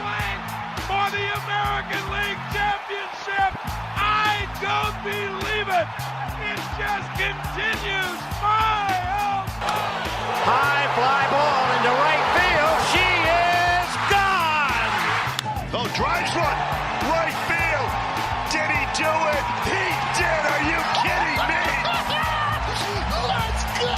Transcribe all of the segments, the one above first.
playing for the American League Championship. I don't believe it. It just continues. High fly ball into right field. She is gone. Oh, drives one. Right field. Did he do it? He did. Are you kidding me? Let's go.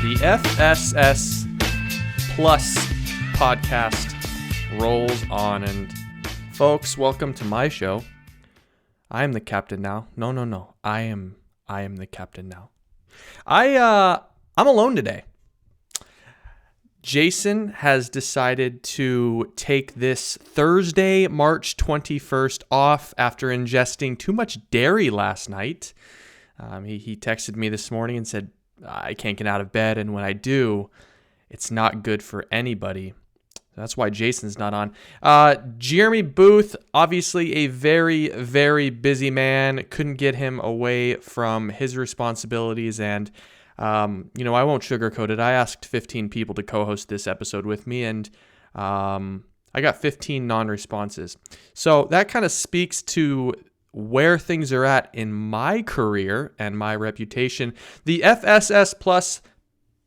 The FSS Plus podcast rolls on, and folks, welcome to my show. I am the captain now. No. I am the captain now. I'm alone today. Jason has decided to take this Thursday, March 21st off after ingesting too much dairy last night. He texted me this morning and said, I can't get out of bed, and when I do, it's not good for anybody. That's why Jason's not on. Jeremy Booth, obviously a very, very busy man. Couldn't get him away from his responsibilities. And, I won't sugarcoat it. I asked 15 people to co-host this episode with me, and I got 15 non-responses. So that kind of speaks to where things are at in my career and my reputation. The FSS Plus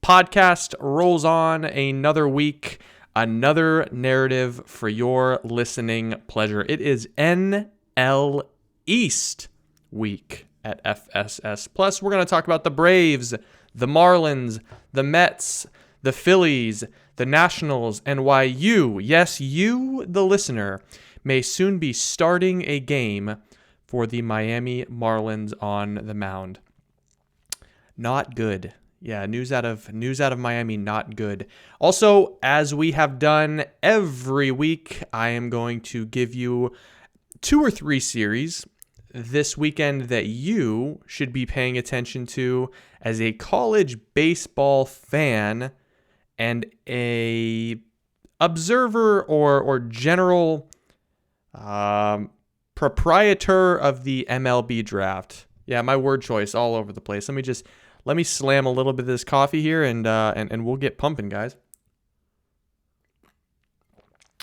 podcast rolls on another week. Another narrative for your listening pleasure. It is NL East week at FSS Plus. We're going to talk about the Braves, the Marlins, the Mets, the Phillies, the Nationals, and why you, yes, you, the listener, may soon be starting a game for the Miami Marlins on the mound. Not good. Yeah, news out of Miami, not good. Also, as we have done every week, I am going to give you 2 or 3 series this weekend that you should be paying attention to as a college baseball fan and a observer or general proprietor of the MLB Draft. Yeah, my word choice all over the place. Let me slam a little bit of this coffee here, and we'll get pumping, guys.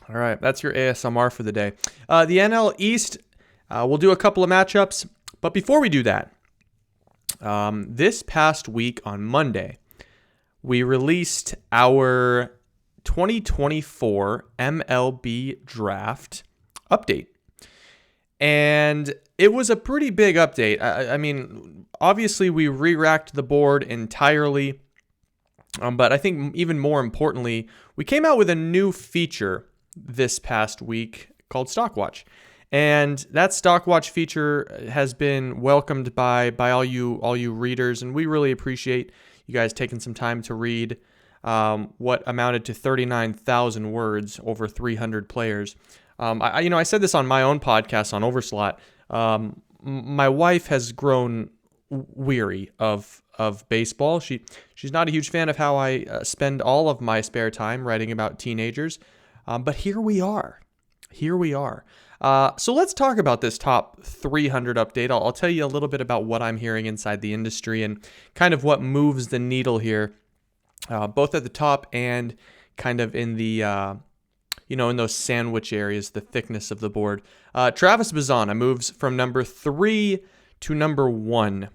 All right, that's your ASMR for the day. The NL East, we'll do a couple of matchups. But before we do that, this past week on Monday, we released our 2024 MLB Draft update. And it was a pretty big update. I mean, obviously we re-racked the board entirely, but I think even more importantly, we came out with a new feature this past week called Stockwatch. And that Stockwatch feature has been welcomed by all you readers, and we really appreciate you guys taking some time to read what amounted to 39,000 words over 300 players. I said this on my own podcast on Overslot. My wife has grown weary of baseball. She's not a huge fan of how I spend all of my spare time writing about teenagers. But here we are. So let's talk about this top 300 update. I'll tell you a little bit about what I'm hearing inside the industry and kind of what moves the needle here, both at the top and kind of in the in those sandwich areas, the thickness of the board. Travis Bazzana moves from number 3 to number 1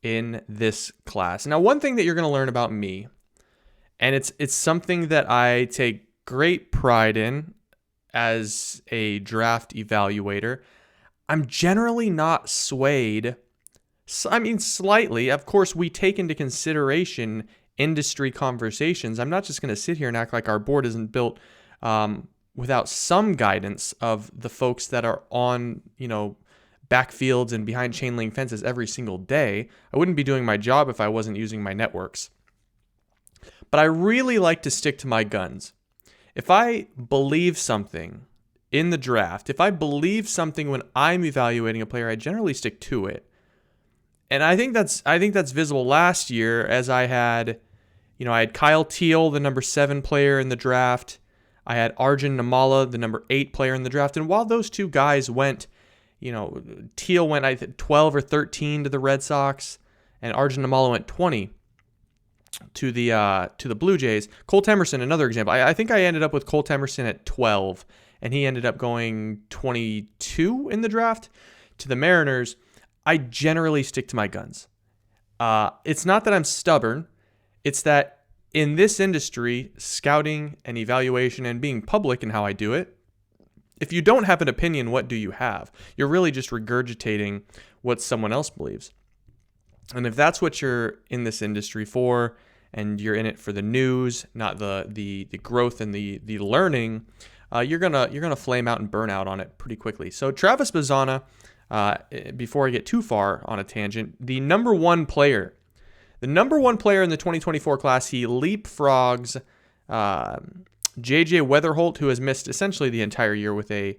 in this class. Now, one thing that you're going to learn about me, and it's something that I take great pride in as a draft evaluator, I'm generally not swayed. I mean, slightly. Of course, we take into consideration industry conversations. I'm not just going to sit here and act like our board isn't built without some guidance of the folks that are on, backfields and behind chain link fences every single day. I wouldn't be doing my job if I wasn't using my networks. But I really like to stick to my guns. If I believe something in the draft, if I believe something when I'm evaluating a player, I generally stick to it. And I think that's visible last year, as I had Kyle Teal, the number 7 player in the draft. I had Arjun Namala, the number 8 player in the draft. And while those two guys went, Teal went, 12 or 13 to the Red Sox, and Arjun Amala went 20 to the Blue Jays. Colt Emerson, another example. I think I ended up with Colt Emerson at 12, and he ended up going 22 in the draft to the Mariners. I generally stick to my guns. It's not that I'm stubborn. It's that in this industry, scouting and evaluation and being public in how I do it, if you don't have an opinion, what do you have? You're really just regurgitating what someone else believes. And if that's what you're in this industry for, and you're in it for the news, not the growth and the learning, you're gonna flame out and burn out on it pretty quickly. So Travis Bazzana, before I get too far on a tangent, the number one player in the 2024 class, he leapfrogs J.J. Weatherholt, who has missed essentially the entire year with a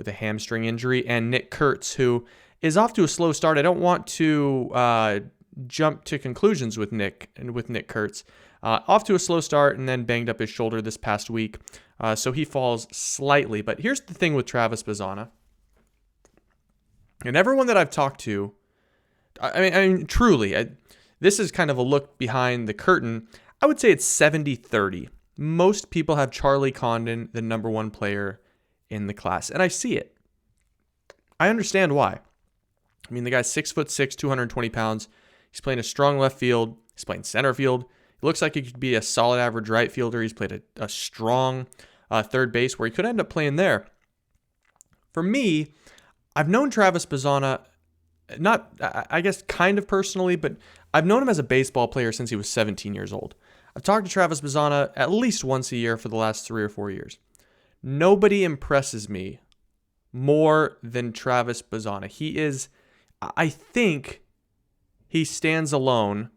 hamstring injury, and Nick Kurtz, who is off to a slow start. I don't want to jump to conclusions with Nick Kurtz. Off to a slow start and then banged up his shoulder this past week, so he falls slightly. But here's the thing with Travis Bazzana, and everyone that I've talked to, I mean, truly, this is kind of a look behind the curtain. I would say it's 70-30. Most people have Charlie Condon, the number one player in the class, and I see it. I understand why. I mean, the guy's 6'6", 220 pounds. He's playing a strong left field. He's playing center field. It looks like he could be a solid average right fielder. He's played a strong third base where he could end up playing there. For me, I've known Travis Bazzana, not, I guess, kind of personally, but I've known him as a baseball player since he was 17 years old. I've talked to Travis Bazzana at least once a year for the last 3 or 4 years. Nobody impresses me more than Travis Bazzana. He is, I think, he stands alone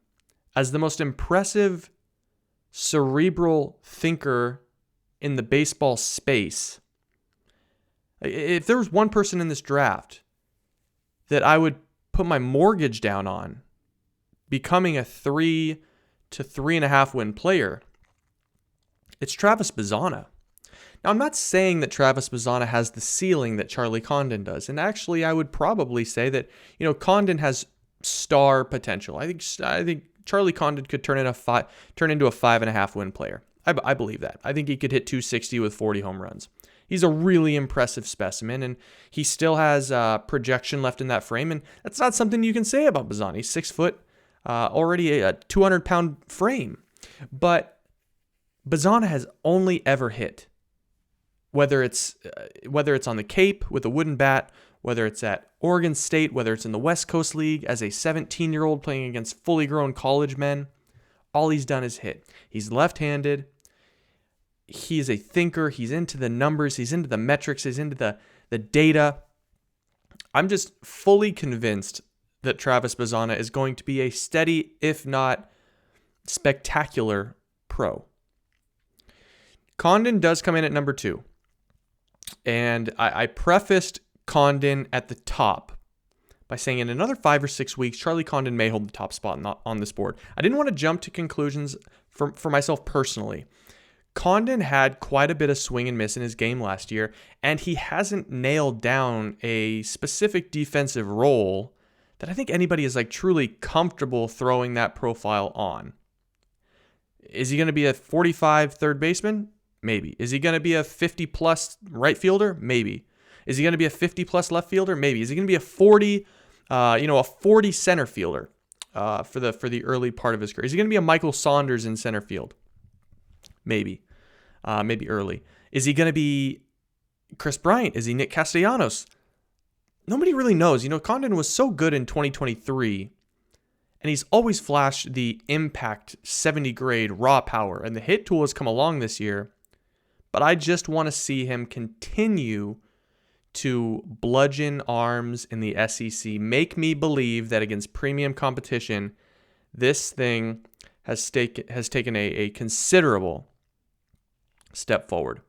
as the most impressive cerebral thinker in the baseball space. If there was one person in this draft that I would put my mortgage down on becoming a 3 to 3.5 win player, it's Travis Bazzana. Now, I'm not saying that Travis Bazzana has the ceiling that Charlie Condon does. And actually, I would probably say that, Condon has star potential. I think Charlie Condon could turn into a 5.5 win player. I believe that. I think he could hit 260 with 40 home runs. He's a really impressive specimen, and he still has projection left in that frame. And that's not something you can say about Bazzana. He's 6 foot, already a 200-pound frame. But Bazzana has only ever hit, whether it's on the Cape with a wooden bat, whether it's at Oregon State, whether it's in the West Coast League as a 17-year-old playing against fully grown college men, all he's done is hit. He's left-handed. He's a thinker. He's into the numbers. He's into the metrics. He's into the data. I'm just fully convinced that Travis Bazzana is going to be a steady, if not spectacular, pro. Condon does come in at number 2. And I prefaced Condon at the top by saying in another 5 or 6 weeks, Charlie Condon may hold the top spot on this board. I didn't want to jump to conclusions for myself personally. Condon had quite a bit of swing and miss in his game last year, and he hasn't nailed down a specific defensive role that I think anybody is truly comfortable throwing that profile on. Is he going to be a 45 third baseman? Maybe. Is he going to be a 50-plus right fielder? Maybe. Is he going to be a 50-plus left fielder? Maybe. Is he going to be a 40 center fielder for the early part of his career? Is he going to be a Michael Saunders in center field? Maybe. Maybe early. Is he going to be Chris Bryant? Is he Nick Castellanos? Nobody really knows. Condon was so good in 2023, and he's always flashed the impact 70 grade raw power, and the hit tool has come along this year, but I just want to see him continue to bludgeon arms in the SEC, make me believe that against premium competition, this thing has taken a considerable step forward.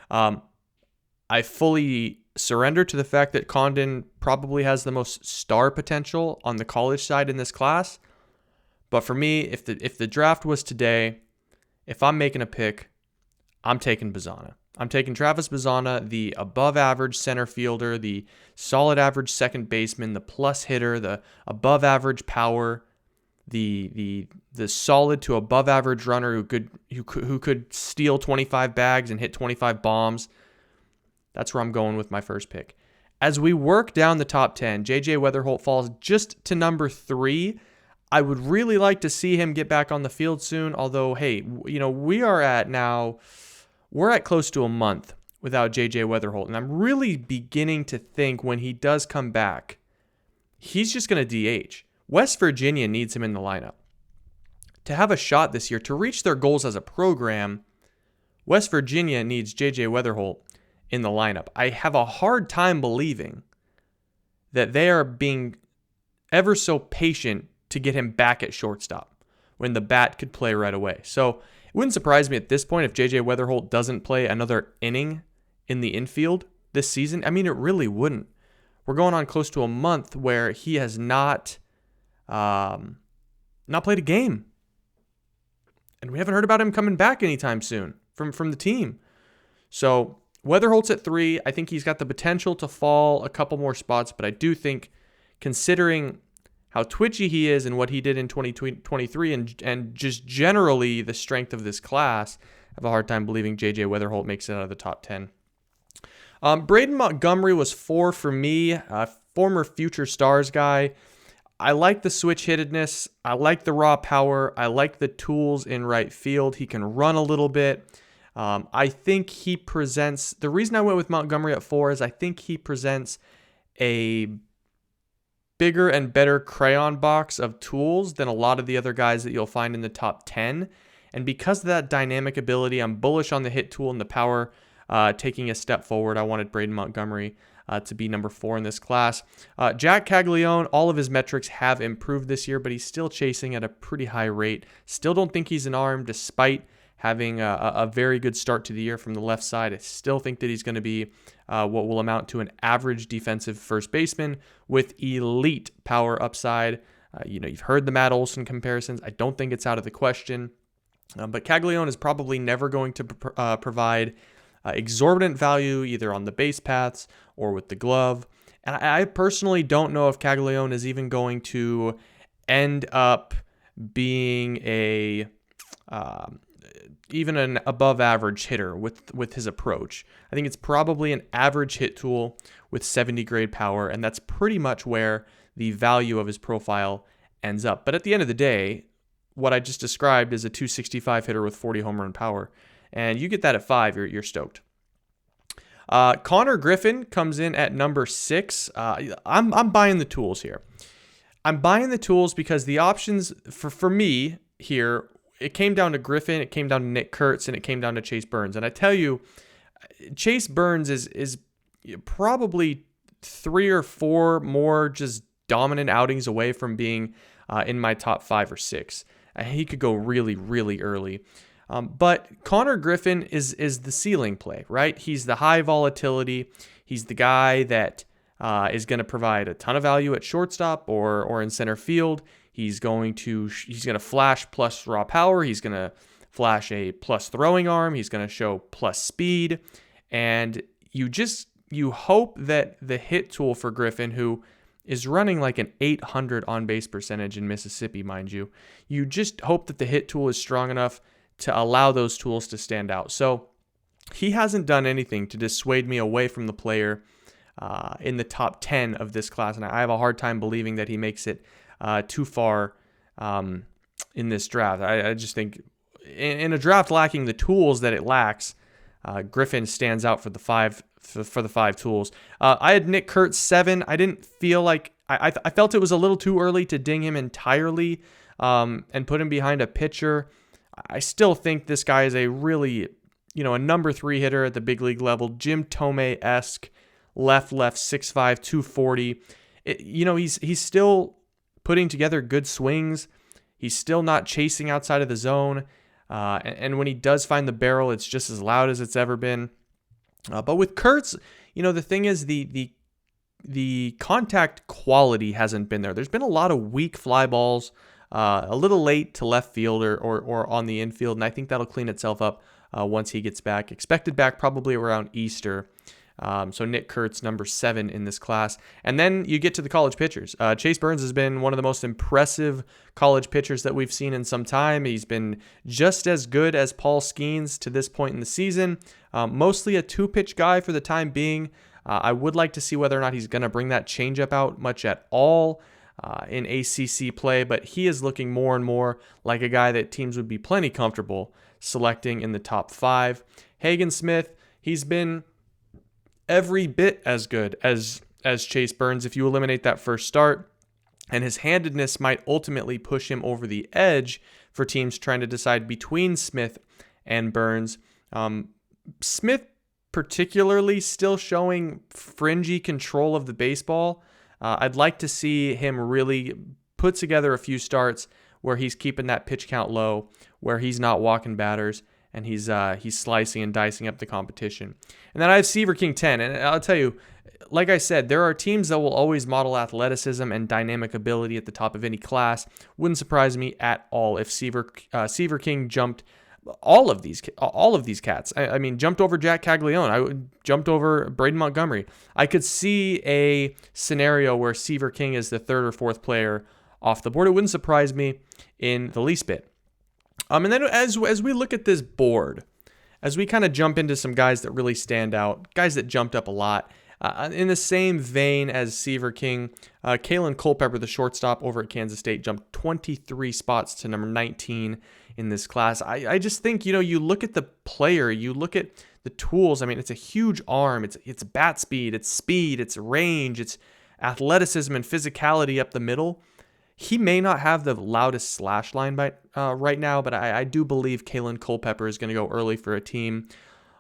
I fully surrender to the fact that Condon probably has the most star potential on the college side in this class. But for me, if the draft was today, if I'm making a pick, I'm taking Bazzana. I'm taking Travis Bazzana, the above average center fielder, the solid average second baseman, the plus hitter, the above average power, the solid to above average runner who could steal 25 bags and hit 25 bombs. That's where I'm going with my first pick. As we work down the top 10, JJ Weatherholt falls just to number 3. I would really like to see him get back on the field soon. Although, hey, we're at close to a month without JJ Weatherholt, and I'm really beginning to think when he does come back, he's just going to DH. West Virginia needs him in the lineup. To have a shot this year, to reach their goals as a program, West Virginia needs JJ Weatherholt in the lineup. I have a hard time believing that they are being ever so patient to get him back at shortstop when the bat could play right away. So it wouldn't surprise me at this point if JJ Weatherholt doesn't play another inning in the infield this season. I mean, it really wouldn't. We're going on close to a month where he has not played a game. And we haven't heard about him coming back anytime soon from the team. So Weatherholt's at 3. I think he's got the potential to fall a couple more spots, but I do think, considering how twitchy he is and what he did in 2023 and just generally the strength of this class, I have a hard time believing JJ Weatherholt makes it out of the top 10. Braden Montgomery was 4 for me, former Future Stars guy. I like the switch-hittedness. I like the raw power. I like the tools in right field. He can run a little bit. I think he presents... The reason I went with Montgomery at 4 is I think he presents a bigger and better crayon box of tools than a lot of the other guys that you'll find in the top 10. And because of that dynamic ability, I'm bullish on the hit tool and the power taking a step forward. I wanted Braden Montgomery to be number 4 in this class. Jack Caglione, all of his metrics have improved this year, but he's still chasing at a pretty high rate. Still don't think he's an arm, despite having a very good start to the year from the left side. I still think that he's going to be what will amount to an average defensive first baseman with elite power upside. You've heard the Matt Olson comparisons. I don't think it's out of the question. But Caglione is probably never going to provide exorbitant value either on the base paths or with the glove. And I personally don't know if Caglione is even going to end up being even an above average hitter with his approach. I think it's probably an average hit tool with 70 grade power, and that's pretty much where the value of his profile ends up. But at the end of the day, what I just described is a 265 hitter with 40 home run power. And you get that at 5, you're stoked. Connor Griffin comes in at number 6. I'm buying the tools here. I'm buying the tools because the options for me here, it came down to Griffin, it came down to Nick Kurtz, and it came down to Chase Burns. And I tell you, Chase Burns is probably 3 or 4 more just dominant outings away from being in my top 5 or 6. He could go really, really early. But Connor Griffin is the ceiling play, right? He's the high volatility. He's the guy that is going to provide a ton of value at shortstop or in center field. He's going to flash plus raw power. He's going to flash a plus throwing arm. He's going to show plus speed. And you hope that the hit tool for Griffin, who is running like an 800 on-base percentage in Mississippi, mind you, you just hope that the hit tool is strong enough to allow those tools to stand out. So he hasn't done anything to dissuade me away from the player in the top 10 of this class, and I have a hard time believing that he makes it too far in this draft. I just think in a draft lacking the tools that it lacks, Griffin stands out for the 5 tools. I had Nick Kurtz 7. I didn't feel like I felt it was a little too early to ding him entirely and put him behind a pitcher. I still think this guy is a really, a number 3 hitter at the big league level, Jim Thome-esque, left, 6'5", 240. He's still putting together good swings. He's still not chasing outside of the zone. And when he does find the barrel, it's just as loud as it's ever been. But with Kurtz, the thing is the contact quality hasn't been there. There's been a lot of weak fly balls, a little late to left field or on the infield, and I think that'll clean itself up once he gets back. Expected back probably around Easter. So Nick Kurtz, number 7 in this class. And then you get to the college pitchers. Chase Burns has been one of the most impressive college pitchers that we've seen in some time. He's been just as good as Paul Skeens to this point in the season. Mostly a 2-pitch guy for the time being. I would like to see whether or not he's going to bring that changeup out much at all in ACC play, but he is looking more and more like a guy that teams would be plenty comfortable selecting in the top 5. Hagen Smith, he's been every bit as good as Chase Burns if you eliminate that first start, and his handedness might ultimately push him over the edge for teams trying to decide between Smith and Burns. Smith particularly still showing fringy control of the baseball. I'd like to see him really put together a few starts where he's keeping that pitch count low, where he's not walking batters, and he's slicing and dicing up the competition. And then I have Seaver King 10, and I'll tell you, like I said, there are teams that will always model athleticism and dynamic ability at the top of any class. Wouldn't surprise me at all if Seaver King jumped all of these cats. I mean, jumped over Jack Caglione. Jumped over Braden Montgomery. I could see a scenario where Seaver King is the 3rd or 4th player off the board. It wouldn't surprise me in the least bit. And then as we look at this board, as we kind of jump into some guys that really stand out, guys that jumped up a lot, in the same vein as Seaver King, Kalen Culpepper, the shortstop over at Kansas State, jumped 23 spots to number 19 in this class. I just think, you look at the player, you look at the tools. I mean, it's a huge arm. It's bat speed, it's range, it's athleticism and physicality up the middle. He may not have the loudest slash line right now, but I do believe Kalen Culpepper is going to go early for a team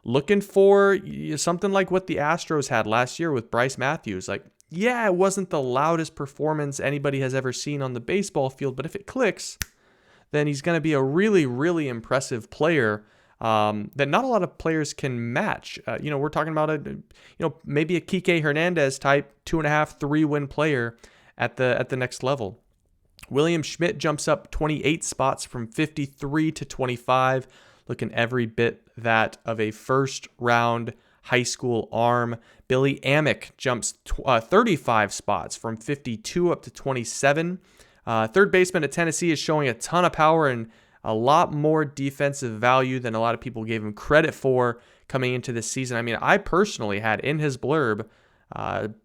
looking for something like what the Astros had last year with Bryce Matthews. Like, yeah, it wasn't the loudest performance anybody has ever seen on the baseball field, but if it clicks, then he's going to be a really, really impressive player that not a lot of players can match. We're talking about maybe a Kike Hernandez type 2.5, 3-win player at the next level. William Schmidt jumps up 28 spots from 53 to 25, looking every bit that of a first-round high school arm. Billy Amick jumps 35 spots from 52 up to 27. Third baseman at Tennessee is showing a ton of power and a lot more defensive value than a lot of people gave him credit for coming into this season. I mean, I personally had in his blurb,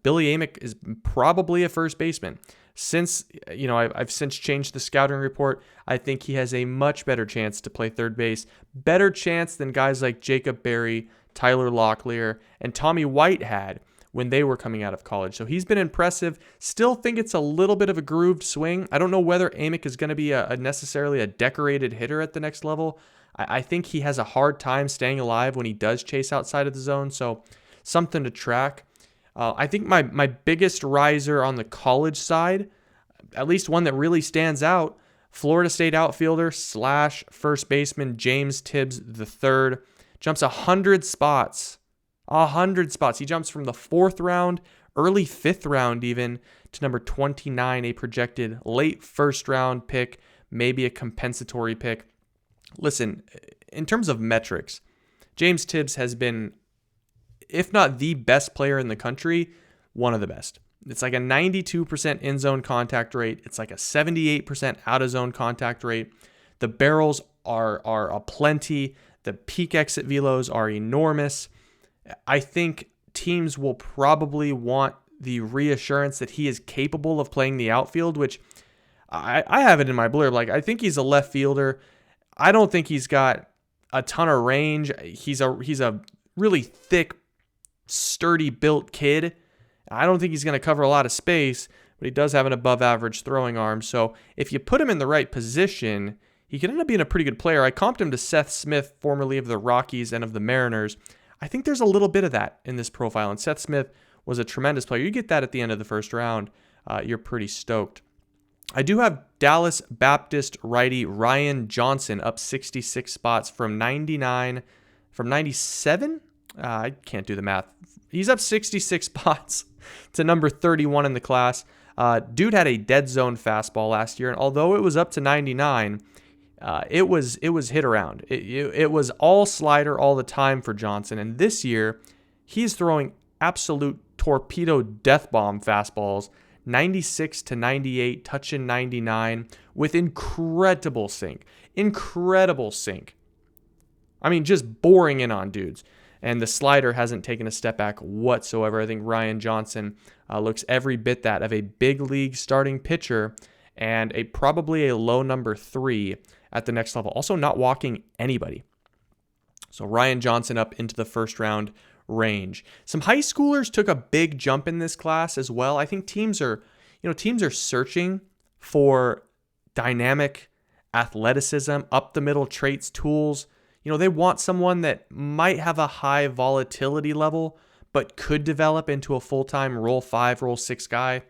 Billy Amick is probably a first baseman. Since, I've since changed the scouting report, I think he has a much better chance to play third base. Better chance than guys like Jacob Berry, Tyler Locklear, and Tommy White had when they were coming out of college. So he's been impressive. Still think it's a little bit of a grooved swing. I don't know whether Amick is going to be necessarily a decorated hitter at the next level. I think he has a hard time staying alive when he does chase outside of the zone. So something to track. I think my biggest riser on the college side, at least one that really stands out, Florida State outfielder / first baseman James Tibbs III jumps 100 spots. 100 spots. He jumps from the 4th round, early 5th round even, to number 29, a projected late 1st round pick, maybe a compensatory pick. Listen, in terms of metrics, James Tibbs has been, if not the best player in the country, one of the best. It's like a 92% in-zone contact rate. It's like a 78% out-of-zone contact rate. The barrels are aplenty. The peak exit velos are enormous. I think teams will probably want the reassurance that he is capable of playing the outfield, which I have it in my blurb. Like, I think he's a left fielder. I don't think he's got a ton of range. He's a really thick, sturdy built kid. I don't think he's going to cover a lot of space, but he does have an above average throwing arm. So if you put him in the right position, he could end up being a pretty good player. I comped him to Seth Smith, formerly of the Rockies and of the Mariners. I think there's a little bit of that in this profile, and Seth Smith was a tremendous player. You get that at the end of the first round, you're pretty stoked. I do have Dallas Baptist righty Ryan Johnson up 66 spots from 97? I can't do the math. He's up 66 spots to number 31 in the class. Dude had a dead zone fastball last year, and although it was up to 99, it was hit around. It was all slider all the time for Johnson, and this year he's throwing absolute torpedo death bomb fastballs, 96 to 98, touching 99 with incredible sink. Incredible sink. I mean, just boring in on dudes. And the slider hasn't taken a step back whatsoever. I think Ryan Johnson looks every bit that of a big league starting pitcher and probably a low number 3 at the next level. Also not walking anybody. So Ryan Johnson up into the first round range. Some high schoolers took a big jump in this class as well. I think teams are searching for dynamic athleticism, up the middle traits, tools. They want someone that might have a high volatility level, but could develop into a full-time Role 5, Role 6 guy.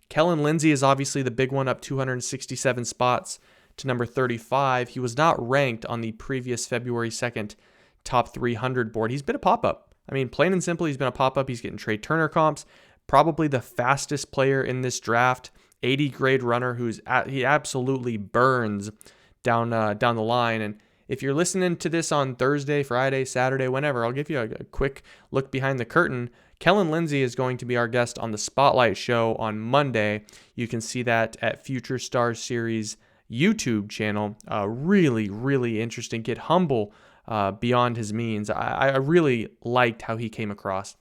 Kellen Lindsay is obviously the big one, up 267 spots to number 35. He was not ranked on the previous February 2nd top 300 board. He's been a pop-up. I mean, plain and simple, he's been a pop-up. He's getting Trea Turner comps. Probably the fastest player in this draft. 80 grade runner he absolutely burns down the line. And if you're listening to this on Thursday, Friday, Saturday, whenever, I'll give you a quick look behind the curtain. Kellen Lindsay is going to be our guest on the Spotlight Show on Monday. You can see that at Future Stars Series YouTube channel. Really, really interesting. Get humble beyond his means. I really liked how he came across.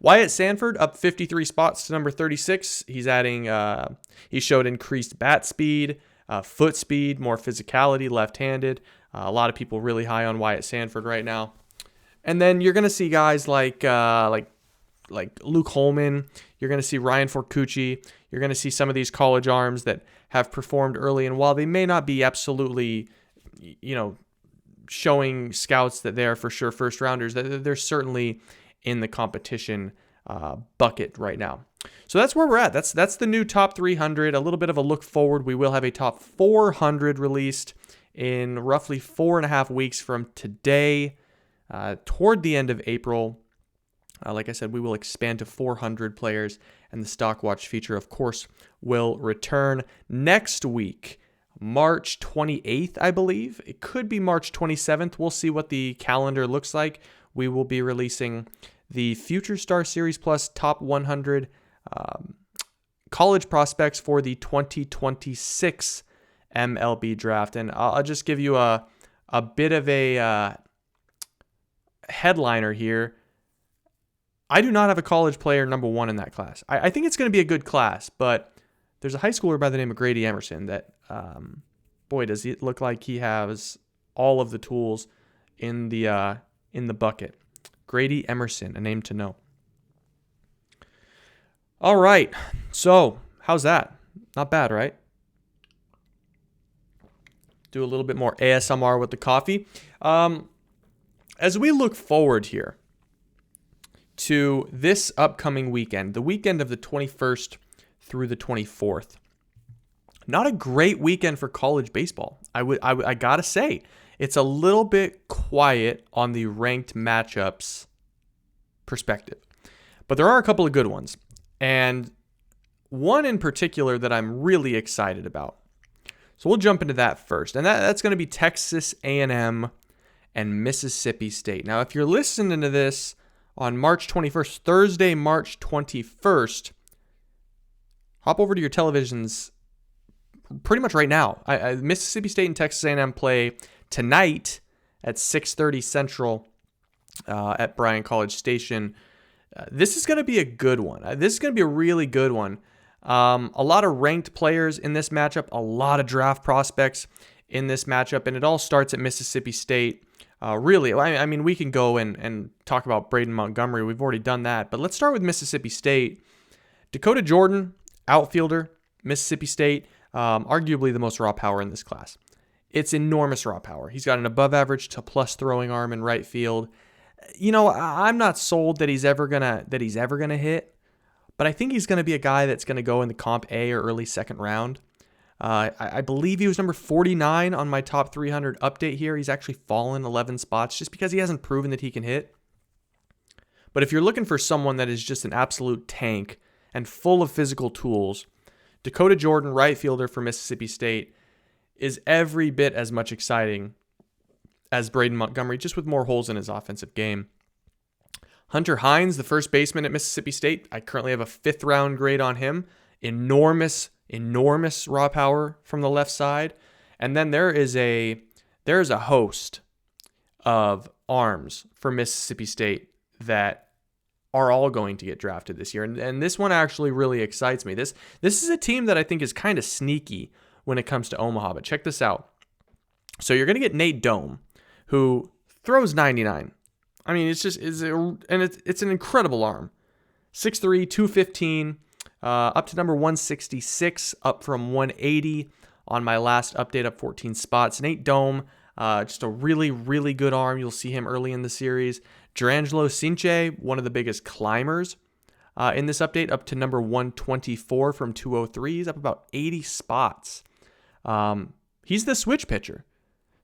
Wyatt Sanford up 53 spots to number 36. He's adding, he showed increased bat speed, foot speed, more physicality, left-handed. A lot of people really high on Wyatt Sanford right now. And then you're going to see guys like Luke Holman. You're going to see Ryan Forcucci. You're going to see some of these college arms that have performed early. And while they may not be absolutely, showing scouts that they're for sure first rounders, they're certainly in the competition bucket right now. So that's where we're at. That's the new top 300. A little bit of a look forward. We will have a top 400 released in roughly 4.5 weeks from today, toward the end of April. Like I said, we will expand to 400 players, and the Stock Watch feature, of course, will return next week, March 28th, I believe. It could be March 27th. We'll see what the calendar looks like. We will be releasing the Future Star Series Plus Top 100 college prospects for the 2026 MLB Draft. And I'll just give you a bit of a headliner here. I do not have a college player number 1 in that class. I think it's going to be a good class, but there's a high schooler by the name of Grady Emerson that, boy, does it look like he has all of the tools in the bucket. Grady Emerson, a name to know. All right, so how's that? Not bad, right? Do a little bit more ASMR with the coffee. As we look forward here to this upcoming weekend, the weekend of the 21st through the 24th, not a great weekend for college baseball. I gotta say, it's a little bit quiet on the ranked matchups perspective, but there are a couple of good ones, and one in particular that I'm really excited about. So we'll jump into that first, and that's going to be Texas A&M and Mississippi State. Now, if you're listening to this on March 21st, Thursday, March 21st, hop over to your televisions pretty much right now. Mississippi State and Texas A&M play tonight at 6:30 Central at Bryan College Station. This is going to be a good one. This is going to be a really good one. A lot of ranked players in this matchup, a lot of draft prospects in this matchup, and it all starts at Mississippi State. Really, I mean, we can go and talk about Braden Montgomery. We've already done that, but let's start with Mississippi State. Dakota Jordan, outfielder, Mississippi State, arguably the most raw power in this class. It's enormous raw power. He's got an above average to plus throwing arm in right field. I'm not sold that he's ever gonna hit, but I think he's gonna be a guy that's gonna go in the Comp A or early second round. I believe he was number 49 on my top 300 update here. He's actually fallen 11 spots just because he hasn't proven that he can hit. But if you're looking for someone that is just an absolute tank and full of physical tools, Dakota Jordan, right fielder for Mississippi State, is every bit as much exciting as Braden Montgomery, just with more holes in his offensive game. Hunter Hines, the first baseman at Mississippi State, I currently have a 5th round grade on him. Enormous raw power from the left side. And then there is a host of arms for Mississippi State that are all going to get drafted this year. And this one actually really excites me. This is a team that I think is kind of sneaky when it comes to Omaha. But check this out. So you're going to get Nate Dome, who throws 99. I mean, it's an incredible arm. 6'3", 215, up to number 166, up from 180 on my last update, up 14 spots. Nate Dome, just a really, really good arm. You'll see him early in the series. Jurangelo Cinche, one of the biggest climbers in this update, up to number 124 from 203. He's up about 80 spots. He's the switch pitcher.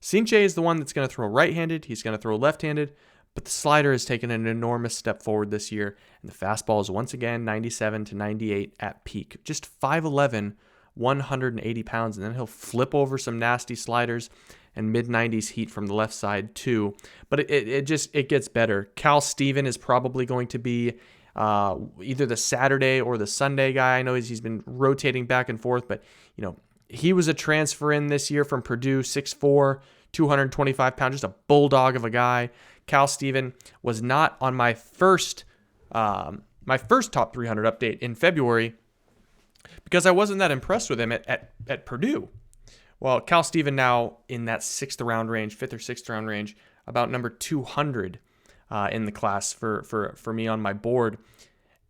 Cinche is the one that's going to throw right-handed. He's going to throw left-handed. But the slider has taken an enormous step forward this year, and the fastball is once again 97 to 98 at peak. Just 5'11", 180 pounds, and then he'll flip over some nasty sliders and mid-90s heat from the left side too. But it gets better. Cal Steven is probably going to be either the Saturday or the Sunday guy. I know he's been rotating back and forth, but he was a transfer in this year from Purdue, 6'4", 225 pounds, just a bulldog of a guy. Cal Steven was not on my first top 300 update in February because I wasn't that impressed with him at Purdue. Well, Cal Steven now in that 5th or 6th round range, about number 200 in the class for me on my board.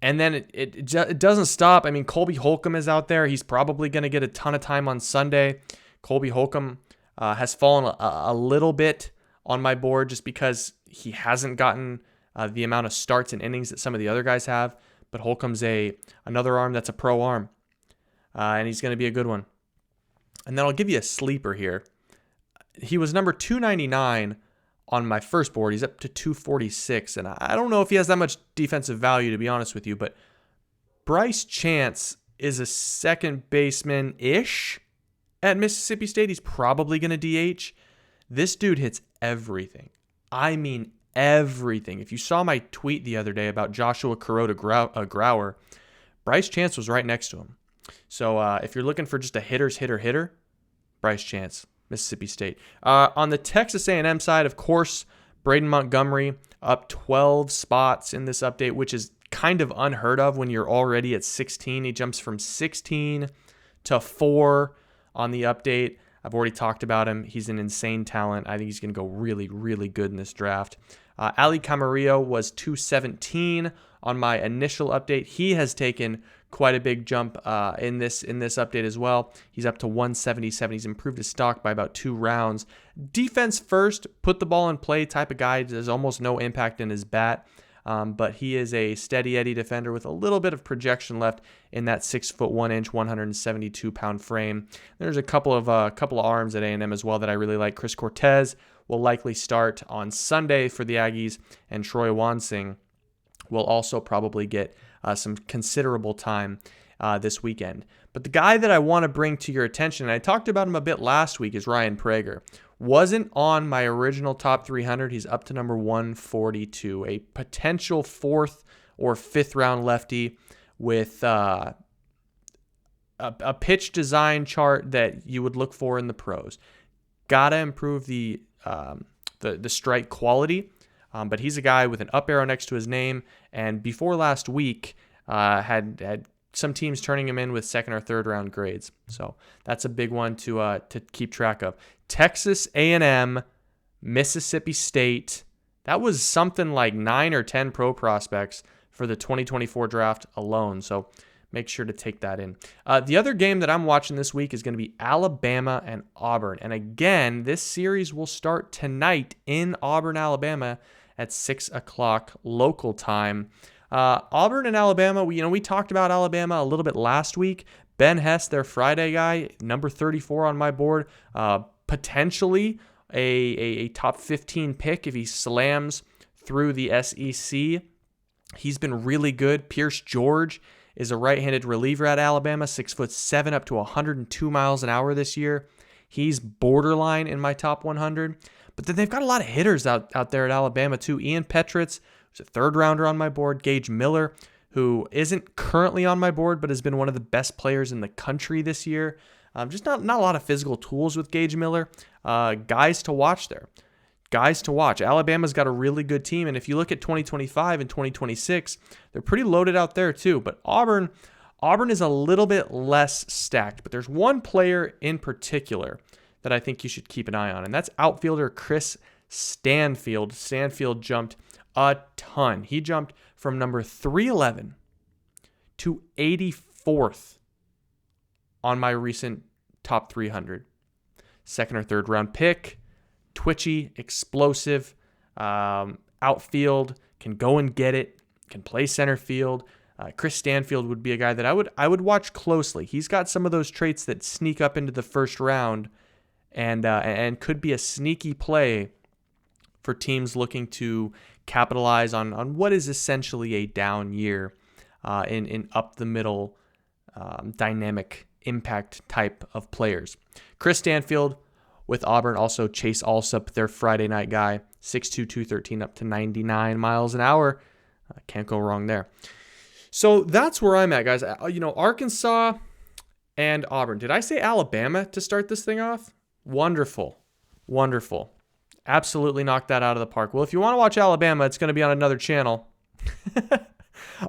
And then it doesn't stop. I mean, Colby Holcomb is out there. He's probably going to get a ton of time on Sunday. Colby Holcomb has fallen a little bit on my board just because he hasn't gotten the amount of starts and innings that some of the other guys have. But Holcomb's another arm that's a pro arm, and he's going to be a good one. And then I'll give you a sleeper here. He was number 299 on my first board. He's up to 246, and I don't know if he has that much defensive value, to be honest with you, but Bryce Chance is a second baseman-ish at Mississippi State. He's probably going to DH. This dude hits everything. I mean everything. If you saw my tweet the other day about Joshua Kuroda Grauer, Bryce Chance was right next to him. So if you're looking for just a hitter's hitter, Bryce Chance, Mississippi State. On the Texas A&M side, of course, Braden Montgomery up 12 spots in this update, which is kind of unheard of when you're already at 16. He jumps from 16 to 4 on the update. I've already talked about him. He's an insane talent. I think he's going to go really, really good in this draft. Ali Camarillo was 217 on my initial update. He has taken quite a big jump in this update as well. He's up to 177. He's improved his stock by about 2 rounds. Defense first, put the ball in play type of guy. There's almost no impact in his bat. But he is a steady Eddie defender with a little bit of projection left in that 6'1", 172-pound frame. There's a couple of arms at A&M as well that I really like. Chris Cortez will likely start on Sunday for the Aggies, and Troy Wansing will also probably get some considerable time this weekend. But the guy that I want to bring to your attention, and I talked about him a bit last week, is Ryan Prager. Wasn't on my original top 300. He's up to number 142, a potential 4th or 5th round lefty with a pitch design chart that you would look for in the pros. Gotta improve the strike quality, but he's a guy with an up arrow next to his name, and before last week had some teams turning him in with 2nd or 3rd round grades. So that's a big one to keep track of. Texas A&M, Mississippi State. That was something like 9 or 10 pro prospects for the 2024 draft alone. So make sure to take that in. The other game that I'm watching this week is going to be Alabama and Auburn. And again, this series will start tonight in Auburn, Alabama at 6 o'clock local time. Auburn and Alabama, we talked about Alabama a little bit last week. Ben Hess, their Friday guy, number 34 on my board, potentially a top 15 pick if he slams through the SEC. He's been really good. Pierce George is a right-handed reliever at Alabama, 6'7", up to 102 miles an hour this year. He's borderline in my top 100. But then they've got a lot of hitters out there at Alabama too. Ian Petritz who's a third rounder on my board. Gage Miller, who isn't currently on my board, but has been one of the best players in the country this year. Just not a lot of physical tools with Gage Miller. Guys to watch there. Guys to watch. Alabama's got a really good team, and if you look at 2025 and 2026, they're pretty loaded out there too. But Auburn is a little bit less stacked, but there's one player in particular that I think you should keep an eye on, and that's outfielder Chris Stanfield. Stanfield jumped a ton. He jumped from number 311 to 84th on my recent top 300. Second or third round pick, twitchy, explosive, outfield, can go and get it, can play center field. Chris Stanfield would be a guy that I would watch closely. He's got some of those traits that sneak up into the first round and could be a sneaky play for teams looking to capitalize on what is essentially a down year in up the middle dynamic impact type of players. Chris Stanfield with Auburn, also Chase Alsop, their Friday night guy, 6'2", 213, up to 99 miles an hour. Can't go wrong there. So that's where I'm at, guys. Arkansas and Auburn. Did I say Alabama to start this thing off? Wonderful. Absolutely knocked that out of the park. Well, if you want to watch Alabama, it's going to be on another channel.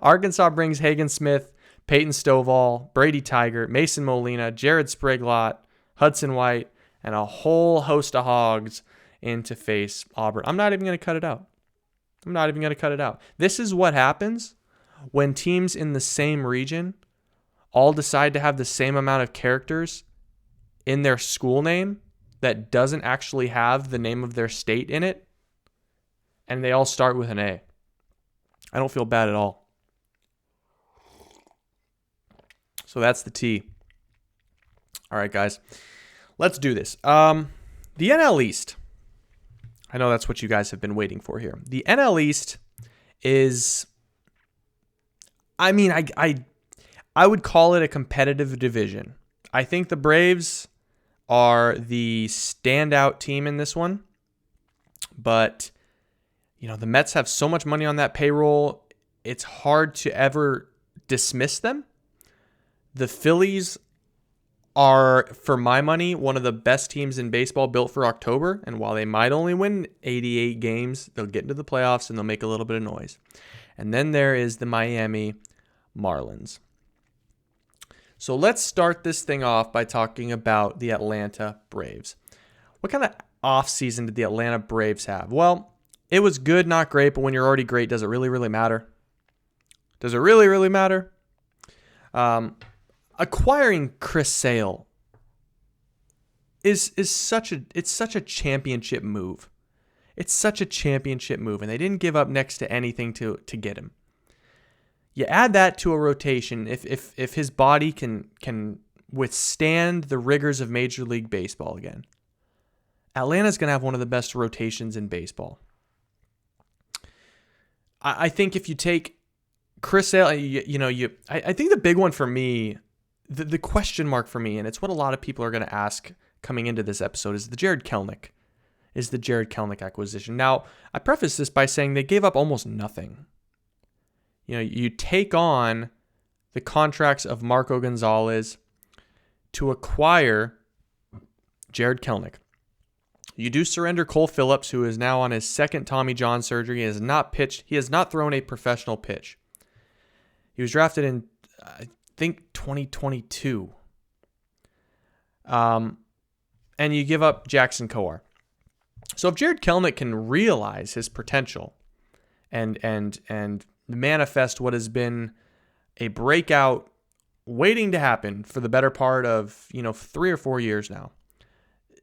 Arkansas brings Hagen Smith, Peyton Stovall, Brady Tiger, Mason Molina, Jared Spraglott, Hudson White, and a whole host of hogs in to face Auburn. I'm not even going to cut it out. This is what happens when teams in the same region all decide to have the same amount of characters in their school name that doesn't actually have the name of their state in it, and they all start with an A. I don't feel bad at all. So that's the T. All right, guys. Let's do this. The NL East. I know that's what you guys have been waiting for here. The NL East is, I would call it a competitive division. I think the Braves are the standout team in this one. But, the Mets have so much money on that payroll, it's hard to ever dismiss them. The Phillies are, for my money, one of the best teams in baseball built for October. And while they might only win 88 games, they'll get into the playoffs and they'll make a little bit of noise. And then there is the Miami Marlins. So let's start this thing off by talking about the Atlanta Braves. What kind of offseason did the Atlanta Braves have? Well, it was good, not great, but when you're already great, does it really, really matter? Does it really, really matter? Acquiring Chris Sale is such a championship move. It's such a championship move, and they didn't give up next to anything to get him. You add that to a rotation, if his body can withstand the rigors of Major League Baseball again, Atlanta's going to have one of the best rotations in baseball. I think if you take Chris Sale, I think the big one for me, the question mark for me, and it's what a lot of people are going to ask coming into this episode, is the Jared Kelenic acquisition. Now, I preface this by saying they gave up almost nothing. You take on the contracts of Marco Gonzalez to acquire Jared Kelenic. You do surrender Cole Phillips, who is now on his second Tommy John surgery. He has not pitched. He has not thrown a professional pitch. He was drafted in, I think, 2022. And you give up Jackson Kowar. So if Jared Kelenic can realize his potential and manifest what has been a breakout waiting to happen for the better part of 3 or 4 years now,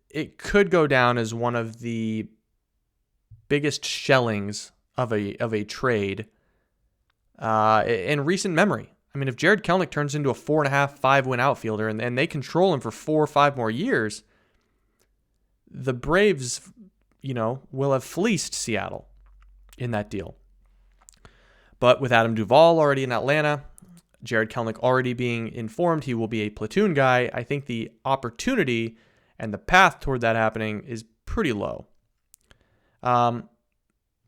it could go down as one of the biggest shellings of a trade in recent memory. I mean, if Jared Kelenic turns into a 4.5, 5-win outfielder and they control him for 4 or 5 more years, the Braves, will have fleeced Seattle in that deal. But with Adam Duvall already in Atlanta, Jared Kelenic already being informed he will be a platoon guy, I think the opportunity and the path toward that happening is pretty low.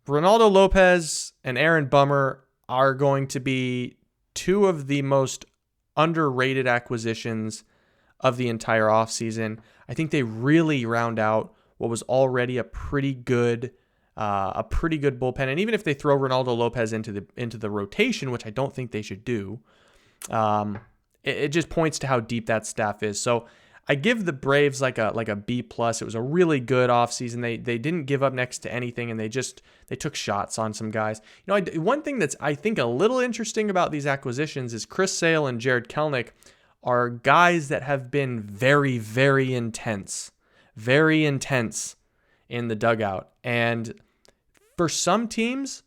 Ronaldo Lopez and Aaron Bummer are going to be two of the most underrated acquisitions of the entire offseason. I think they really round out what was already a pretty good bullpen. And even if they throw Ronaldo Lopez into the rotation, which I don't think they should do, it just points to how deep that staff is. So I give the Braves like a B+. It was a really good offseason. They didn't give up next to anything, and they took shots on some guys. One thing that's I think a little interesting about these acquisitions is Chris Sale and Jared Kelenic are guys that have been very, very intense in the dugout. And for some teams,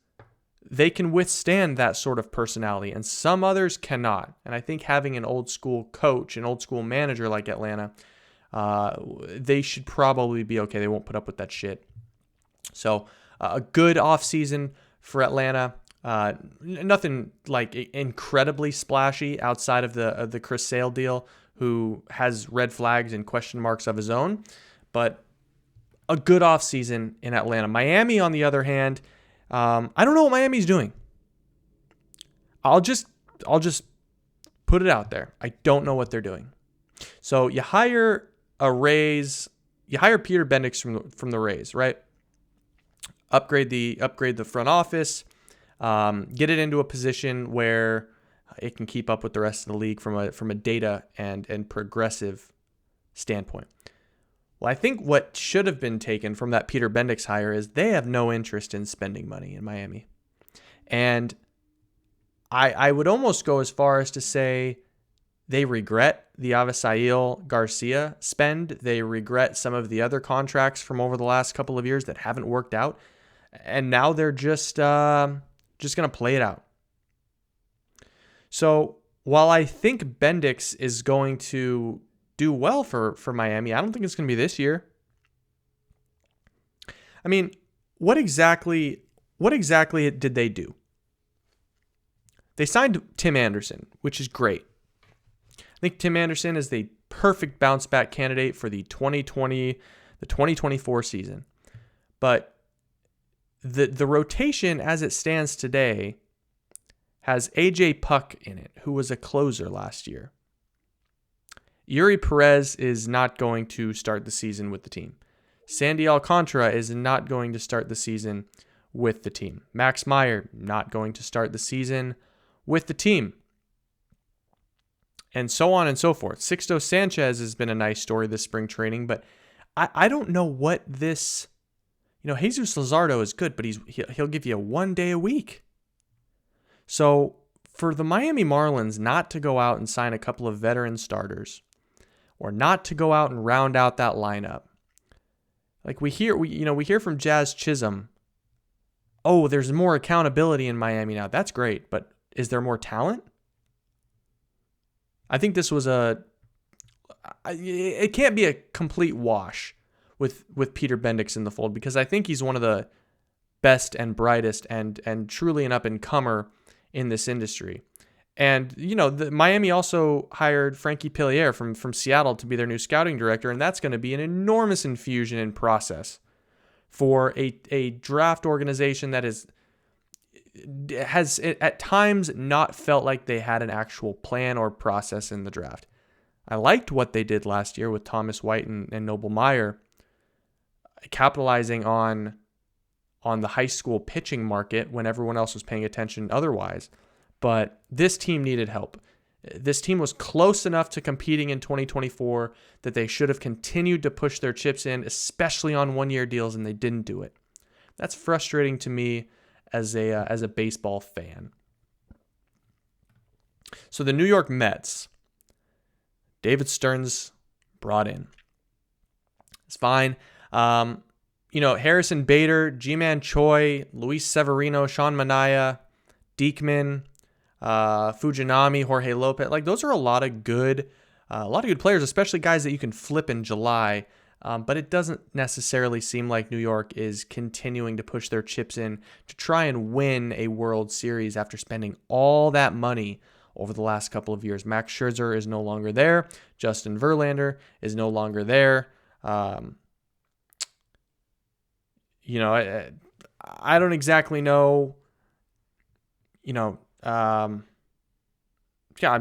they can withstand that sort of personality, and some others cannot. And I think having an old school coach, an old school manager like Atlanta, they should probably be okay. They won't put up with that shit. So a good offseason for Atlanta. Nothing like incredibly splashy outside of the Chris Sale deal, who has red flags and question marks of his own, but a good offseason in Atlanta. Miami, on the other hand, I don't know what Miami's doing. I'll just put it out there. I don't know what they're doing. So you hire Peter Bendix from the Rays, right? Upgrade the front office, get it into a position where it can keep up with the rest of the league from a data and progressive standpoint. Well, I think what should have been taken from that Peter Bendix hire is they have no interest in spending money in Miami. And I would almost go as far as to say they regret the Avisail Garcia spend. They regret some of the other contracts from over the last couple of years that haven't worked out. And now they're just going to play it out. So while I think Bendix is going to do well for Miami, I don't think it's going to be this year. I mean, what exactly did they do? They signed Tim Anderson, which is great. I think Tim Anderson is the perfect bounce back candidate for the 2024 season. But the rotation as it stands today has AJ Puck in it, who was a closer last year. Yuri Perez is not going to start the season with the team. Sandy Alcantara is not going to start the season with the team. Max Meyer, not going to start the season with the team. And so on and so forth. Sixto Sanchez has been a nice story this spring training, but I don't know what this... Jesus Luzardo is good, but he'll give you 1 day a week. So for the Miami Marlins not to go out and sign a couple of veteran starters, or not to go out and round out that lineup, like we hear from Jazz Chisholm, oh, there's more accountability in Miami now. That's great, but is there more talent? I think this was it can't be a complete wash with Peter Bendix in the fold, because I think he's one of the best and brightest and truly an up-and-comer in this industry. And, Miami also hired Frankie Pillier from Seattle to be their new scouting director, and that's going to be an enormous infusion in process for a draft organization that has at times not felt like they had an actual plan or process in the draft. I liked what they did last year with Thomas White and Noble Meyer, capitalizing on the high school pitching market when everyone else was paying attention otherwise. But this team needed help. This team was close enough to competing in 2024 that they should have continued to push their chips in, especially on one-year deals, and they didn't do it. That's frustrating to me as a baseball fan. So the New York Mets, David Stearns brought in. It's fine. Harrison Bader, G-Man Choi, Luis Severino, Sean Manaea, Diekman, Fujinami, Jorge Lopez. Like, those are a lot of good players, especially guys that you can flip in July. But it doesn't necessarily seem like New York is continuing to push their chips in to try and win a World Series after spending all that money over the last couple of years. Max Scherzer is no longer there. Justin Verlander is no longer there. I don't exactly know, I'm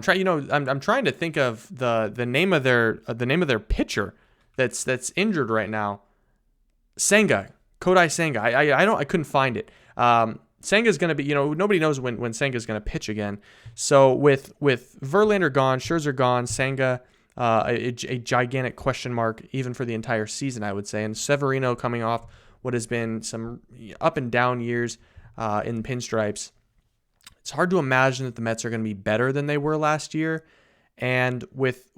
trying, I'm trying to think of the name of their pitcher that's injured right now. Kodai Senga. I couldn't find it. Senga's going to be, nobody knows when Senga's going to pitch again. So with Verlander gone, Scherzer gone, Senga, a gigantic question mark even for the entire season, I would say. And Severino coming off what has been some up and down years in pinstripes. It's hard to imagine that the Mets are going to be better than they were last year. And with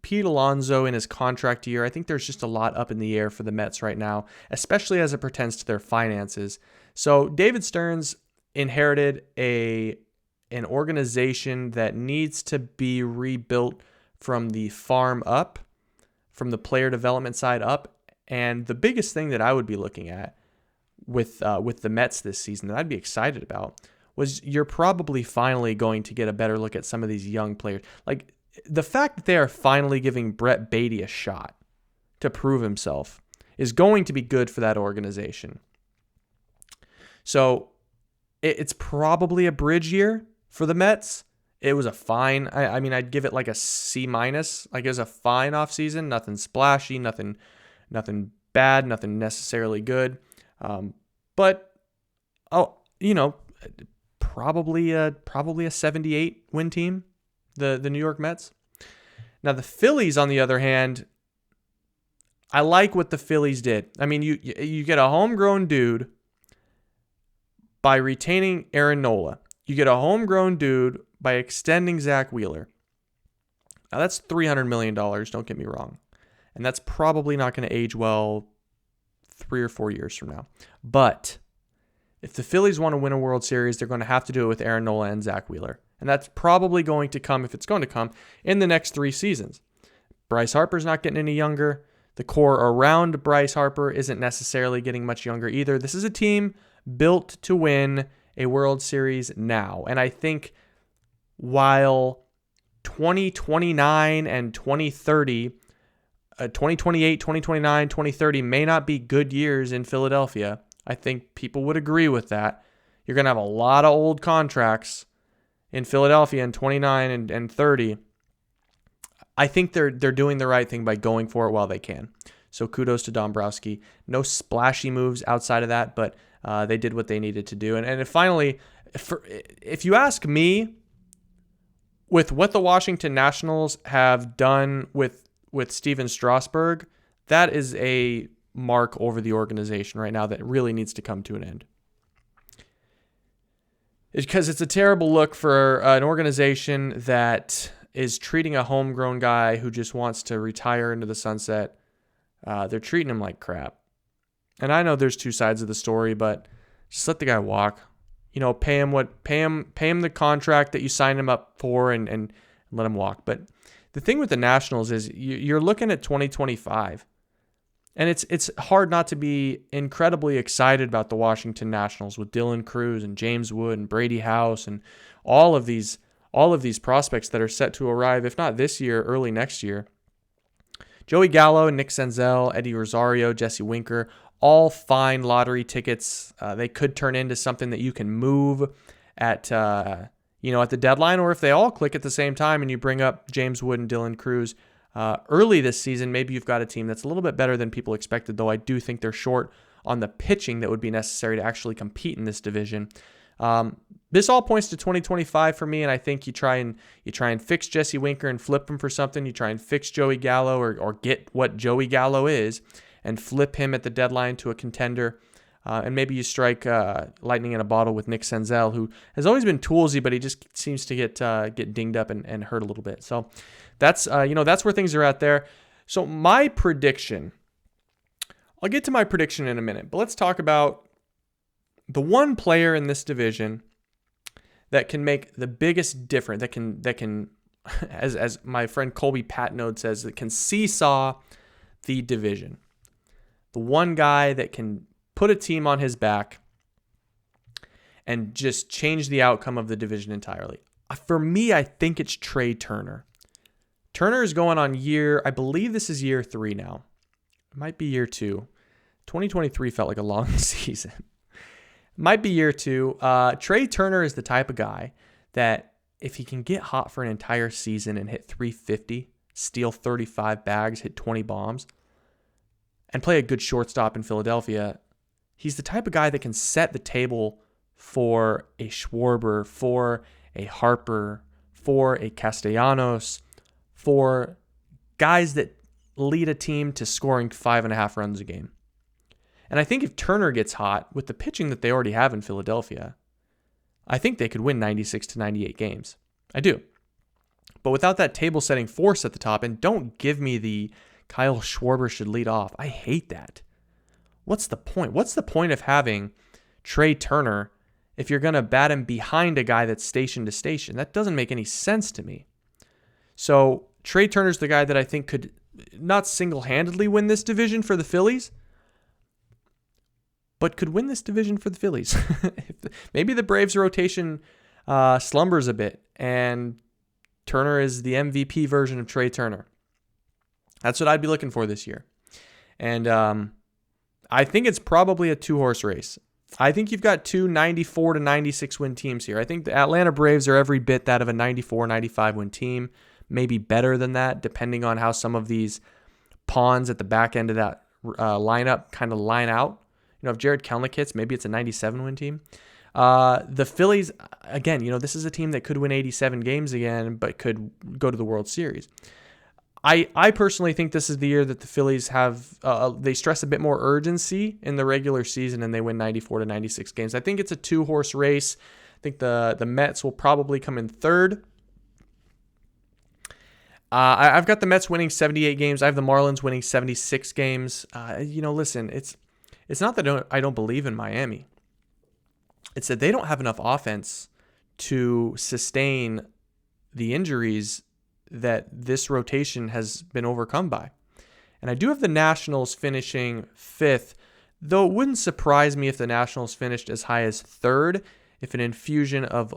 Pete Alonso in his contract year, I think there's just a lot up in the air for the Mets right now, especially as it pertains to their finances. So David Stearns inherited an organization that needs to be rebuilt from the farm up, from the player development side up. And the biggest thing that I would be looking at with the Mets this season that I'd be excited about was you're probably finally going to get a better look at some of these young players. Like the fact that they are finally giving Brett Beatty a shot to prove himself is going to be good for that organization. So it's probably a bridge year for the Mets. It was a fine. I mean, I'd give it like a C-. Like it was a fine offseason. Nothing splashy, nothing bad, nothing necessarily good. But probably a 78 win team, the New York Mets. Now the Phillies, on the other hand, I like what the Phillies did. I mean, you get a homegrown dude by retaining Aaron Nola. You get a homegrown dude by extending Zach Wheeler. Now that's $300 million, don't get me wrong. And that's probably not going to age well 3 or 4 years from now. But if the Phillies want to win a World Series, they're going to have to do it with Aaron Nola and Zach Wheeler. And that's probably going to come, if it's going to come, in the next 3 seasons. Bryce Harper's not getting any younger. The core around Bryce Harper isn't necessarily getting much younger either. This is a team built to win a World Series now. And I think while 2029 and 2030, 2028, 2029, 2030 may not be good years in Philadelphia, I think people would agree with that. You're going to have a lot of old contracts in Philadelphia in 29 and 30. I think they're doing the right thing by going for it while they can. So kudos to Dombrowski. No splashy moves outside of that, but they did what they needed to do. And finally, if you ask me, with what the Washington Nationals have done with Steven Strasburg, that is a mark over the organization right now that really needs to come to an end. Because it's a terrible look for an organization that is treating a homegrown guy who just wants to retire into the sunset. They're treating him like crap. And I know there's 2 sides of the story, but just let the guy walk. Pay him the contract that you signed him up for and let him walk. But the thing with the Nationals is you're looking at 2025. And it's hard not to be incredibly excited about the Washington Nationals with Dylan Cruz and James Wood and Brady House and all of these prospects that are set to arrive, if not this year, early next year. Joey Gallo, Nick Senzel, Eddie Rosario, Jesse Winker, all fine lottery tickets. They could turn into something that you can move at the deadline, or if they all click at the same time and you bring up James Wood and Dylan Cruz early this season, maybe you've got a team that's a little bit better than people expected, though I do think they're short on the pitching that would be necessary to actually compete in this division. This all points to 2025 for me, and I think you try and fix Jesse Winker and flip him for something. You try and fix Joey Gallo or get what Joey Gallo is and flip him at the deadline to a contender. And maybe you strike lightning in a bottle with Nick Senzel, who has always been toolsy, but he just seems to get dinged up and hurt a little bit. So that's where things are at there. So my prediction, I'll get to my prediction in a minute, but let's talk about the one player in this division that can make the biggest difference, that can as my friend Colby Patnode says, that can seesaw the division. The one guy that can put a team on his back and just change the outcome of the division entirely. For me, I think it's Trea Turner. Turner is going on I believe this is year 3 now. It might be year 2. 2023 felt like a long season. Might be year two. Trea Turner is the type of guy that if he can get hot for an entire season and hit 350, steal 35 bags, hit 20 bombs, and play a good shortstop in Philadelphia, he's the type of guy that can set the table for a Schwarber, for a Harper, for a Castellanos, for guys that lead a team to scoring 5.5 runs a game. And I think if Turner gets hot with the pitching that they already have in Philadelphia, I think they could win 96 to 98 games. I do. But without that table-setting force at the top, and don't give me the Kyle Schwarber should lead off. I hate that. What's the point? What's the point of having Trea Turner if you're going to bat him behind a guy that's station to station? That doesn't make any sense to me. So Trea Turner's the guy that I think could not single-handedly win this division for the Phillies, but could win this division for the Phillies. Maybe the Braves rotation slumbers a bit, and Turner is the MVP version of Trea Turner. That's what I'd be looking for this year. And I think it's probably a two-horse race. I think you've got two 94 to 96 win teams here. I think the Atlanta Braves are every bit that of a 94, 95 win team, maybe better than that, depending on how some of these pawns at the back end of that lineup kind of line out. You know, if Jared Kelenic hits, maybe it's a 97 win team. The Phillies, again, you know, this is a team that could win 87 games again, but could go to the World Series. I personally think this is the year that the Phillies have, they stress a bit more urgency in the regular season and they win 94 to 96 games. I think it's a two-horse race. I think the Mets will probably come in third. I've got the Mets winning 78 games. I have the Marlins winning 76 games. Listen, it's not that I don't believe in Miami. It's that they don't have enough offense to sustain the injuries that this rotation has been overcome by. And I do have the Nationals finishing fifth, though it wouldn't surprise me if the Nationals finished as high as third if an infusion of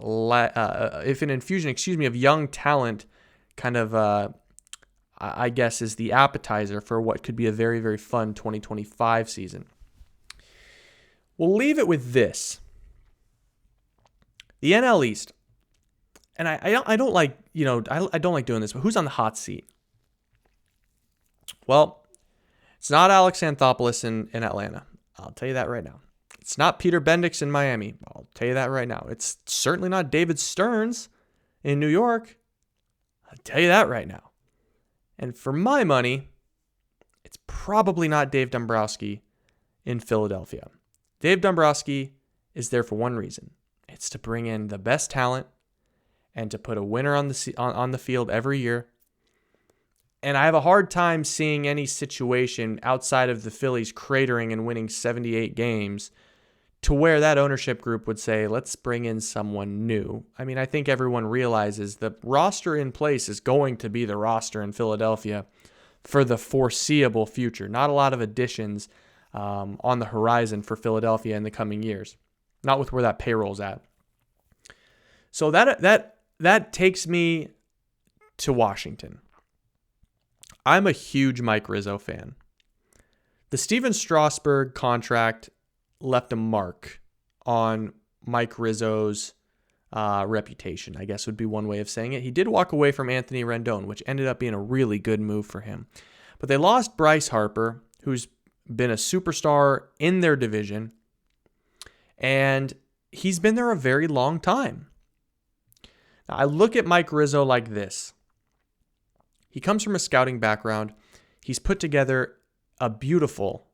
young talent kind of I guess is the appetizer for what could be a very, very fun 2025 season. We'll leave it with this. The NL East. And I don't like, I don't like doing this, but who's on the hot seat? Well, it's not Alex Anthopoulos in Atlanta. I'll tell you that right now. It's not Peter Bendix in Miami. I'll tell you that right now. It's certainly not David Stearns in New York. I'll tell you that right now. And for my money, it's probably not Dave Dombrowski in Philadelphia. Dave Dombrowski is there for one reason. It's to bring in the best talent and to put a winner on the field every year. And I have a hard time seeing any situation outside of the Phillies cratering and winning 78 games to where that ownership group would say, let's bring in someone new. I mean, I think everyone realizes the roster in place is going to be the roster in Philadelphia for the foreseeable future. Not a lot of additions on the horizon for Philadelphia in the coming years. Not with where that payroll's at. So that takes me to Washington. I'm a huge Mike Rizzo fan. The Steven Strasburg contract left a mark on Mike Rizzo's reputation, I guess would be one way of saying it. He did walk away from Anthony Rendon, which ended up being a really good move for him. But they lost Bryce Harper, who's been a superstar in their division, and he's been there a very long time. Now, I look at Mike Rizzo like this. He comes from a scouting background. He's put together a beautiful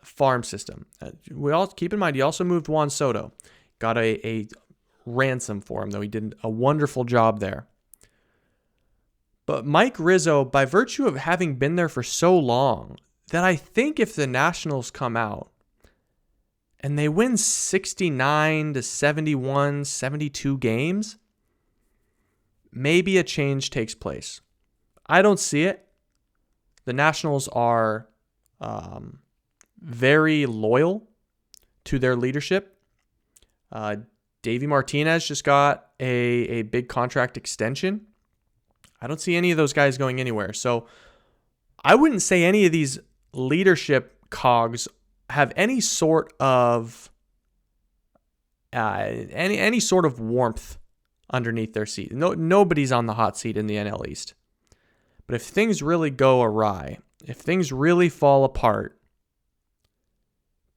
farm system. We all keep in mind, he also moved Juan Soto. Got a ransom for him, though he did a wonderful job there. But Mike Rizzo, by virtue of having been there for so long, that I think if the Nationals come out and they win 69 to 71, 72 games, maybe a change takes place. I don't see it. The Nationals are very loyal to their leadership. Davey Martinez just got a big contract extension. I don't see any of those guys going anywhere. So I wouldn't say any of these leadership cogs have any sort of any sort of warmth underneath their seat. Nobody's on the hot seat in the NL East. But if things really go awry, if things really fall apart,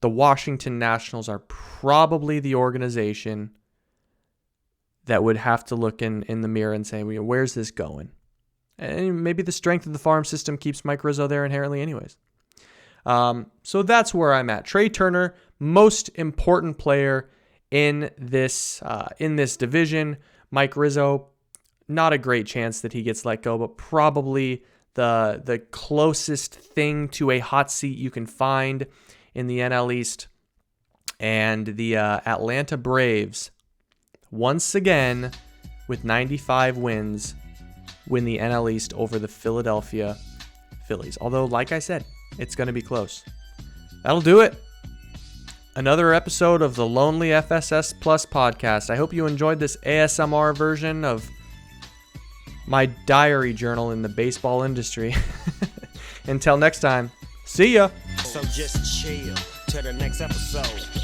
the Washington Nationals are probably the organization that would have to look in the mirror and say, where's this going? And maybe the strength of the farm system keeps Mike Rizzo there inherently anyways. So that's where I'm at. Trea Turner, most important player in this division. Mike Rizzo, not a great chance that he gets let go, but probably the closest thing to a hot seat you can find in the NL East. And the Atlanta Braves, once again, with 95 wins, win the NL East over the Philadelphia Phillies. Although, like I said, it's going to be close. That'll do it. Another episode of the Lonely FSS Plus podcast. I hope you enjoyed this ASMR version of my diary journal in the baseball industry. Until next time, see ya. So just chill till the next episode.